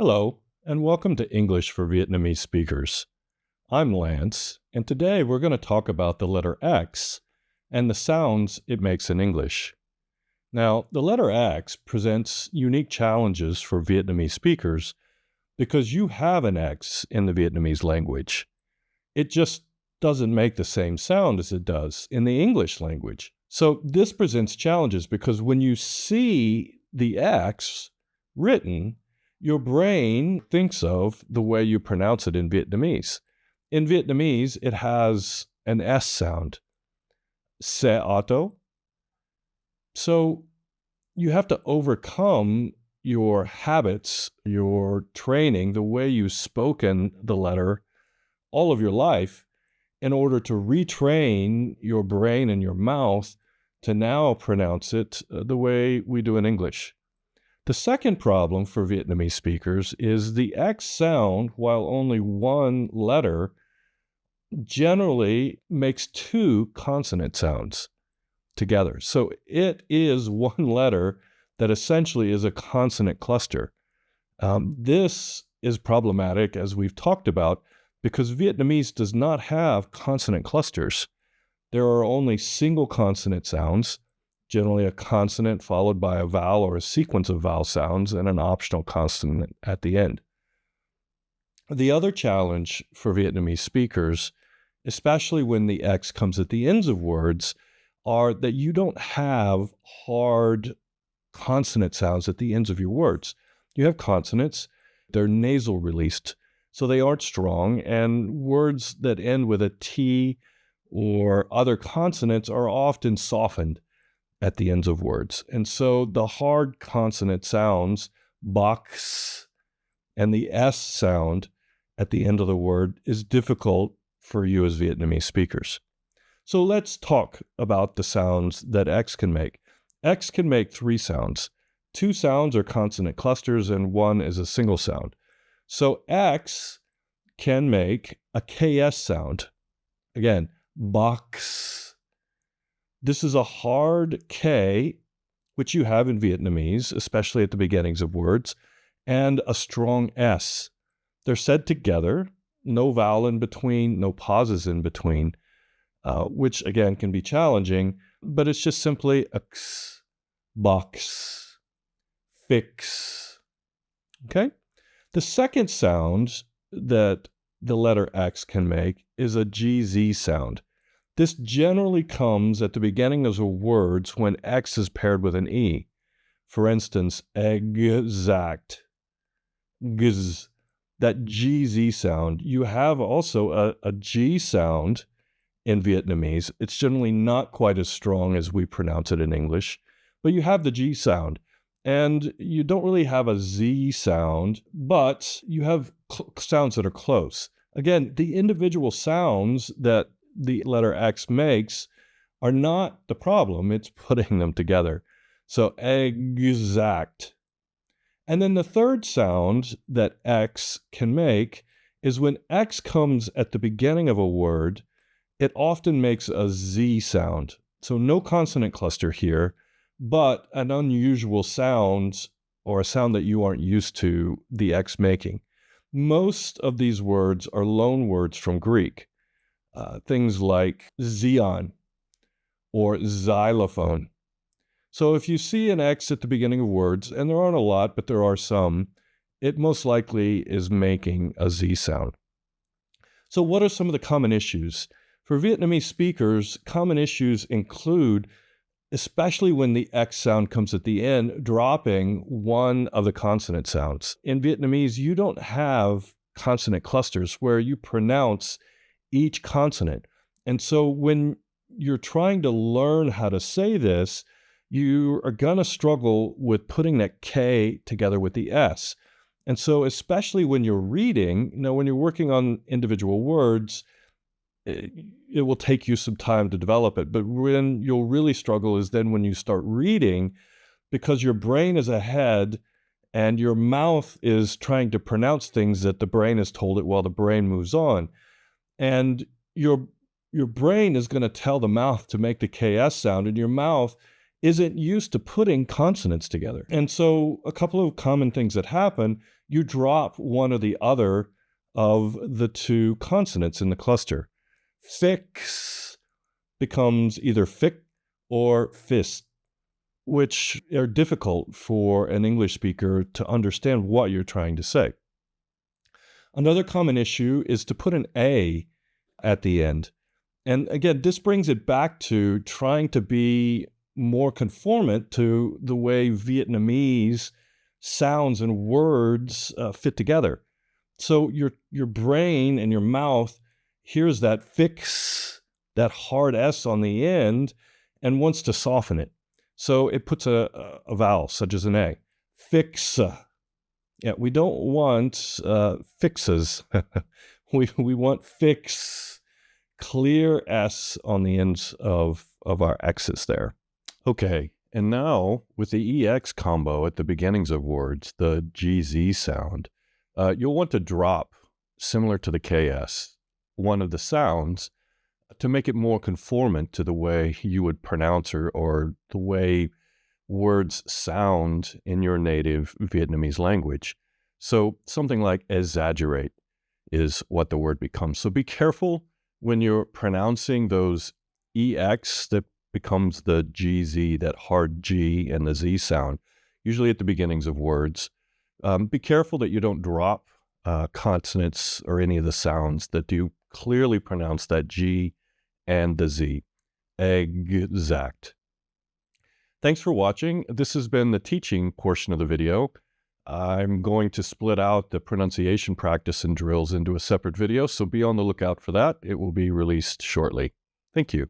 Hello, and welcome to English for Vietnamese Speakers. I'm Lance, and today we're going to talk about the letter X and the sounds it makes in English. Now, the letter X presents unique challenges for Vietnamese speakers because you have an X in the Vietnamese language. It just doesn't make the same sound as it does in the English language. So this presents challenges because when you see the X written, your brain thinks of the way you pronounce it in Vietnamese. In Vietnamese, it has an S sound, xe auto. So you have to overcome your habits, your training, the way you've spoken the letter all of your life in order to retrain your brain and your mouth to now pronounce it the way we do in English. The second problem for Vietnamese speakers is the X sound, while only one letter, generally makes two consonant sounds together. So it is one letter that essentially is a consonant cluster. This is problematic, as we've talked about, because Vietnamese does not have consonant clusters. There are only single consonant sounds, generally a consonant followed by a vowel or a sequence of vowel sounds and an optional consonant at the end. The other challenge for Vietnamese speakers, especially when the X comes at the ends of words, are that you don't have hard consonant sounds at the ends of your words. You have consonants, they're nasal released, so they aren't strong, and words that end with a T or other consonants are often softened at the ends of words. And so the hard consonant sounds, box, and the S sound at the end of the word is difficult for you as Vietnamese speakers. So let's talk about the sounds that X can make. X can make three sounds. Two sounds are consonant clusters and one is a single sound. So X can make a KS sound. Again, box. This is a hard K, which you have in Vietnamese, especially at the beginnings of words, and a strong S. They're said together, no vowel in between, no pauses in between, which again can be challenging, but it's just simply X, box, fix. Okay? The second sound that the letter X can make is a GZ sound. This generally comes at the beginning of words when X is paired with an E. For instance, exact, gz, that GZ sound. You have also a G sound in Vietnamese. It's generally not quite as strong as we pronounce it in English, but you have the G sound. And you don't really have a Z sound, but you have sounds that are close. Again, the individual sounds that the letter X makes are not the problem, it's putting them together. So exact. And then the third sound that X can make is when X comes at the beginning of a word, it often makes a Z sound. So no consonant cluster here, but an unusual sound or a sound that you aren't used to the X making. Most of these words are loan words from Greek. Things like Xeon or xylophone. So if you see an X at the beginning of words, and there aren't a lot, but there are some, it most likely is making a Z sound. So what are some of the common issues? For Vietnamese speakers, common issues include, especially when the X sound comes at the end, dropping one of the consonant sounds. In Vietnamese, you don't have consonant clusters where you pronounce each consonant. And so when you're trying to learn how to say this, you are going to struggle with putting that K together with the S. And so especially when you're reading, when you're working on individual words, it will take you some time to develop it. But when you'll really struggle is then when you start reading, because your brain is ahead and your mouth is trying to pronounce things that the brain has told it while the brain moves on. And your brain is going to tell the mouth to make the KS sound, and your mouth isn't used to putting consonants together. And so a couple of common things that happen, you drop one or the other of the two consonants in the cluster. Fix becomes either fic or fist, which are difficult for an English speaker to understand what you're trying to say. Another common issue is to put an A at the end. And again, this brings it back to trying to be more conformant to the way Vietnamese sounds and words fit together. So your brain and your mouth hears that fix, that hard S on the end, and wants to soften it. So it puts a vowel, such as an A. Fix. Yeah, we don't want fixes. we want fix. Clear S on the ends of our X's there. Okay, and now with the EX combo at the beginnings of words, the GZ sound, you'll want to drop, similar to the KS, one of the sounds to make it more conformant to the way you would pronounce or the way words sound in your native Vietnamese language. So something like exaggerate is what the word becomes. So be careful when you're pronouncing those EX that becomes the GZ, that hard G and the Z sound, usually at the beginnings of words. Be careful that you don't drop consonants or any of the sounds that do clearly pronounce that G and the Z. Exact. Thanks for watching. This has been the teaching portion of the video. I'm going to split out the pronunciation practice and drills into a separate video, so be on the lookout for that. It will be released shortly. Thank you.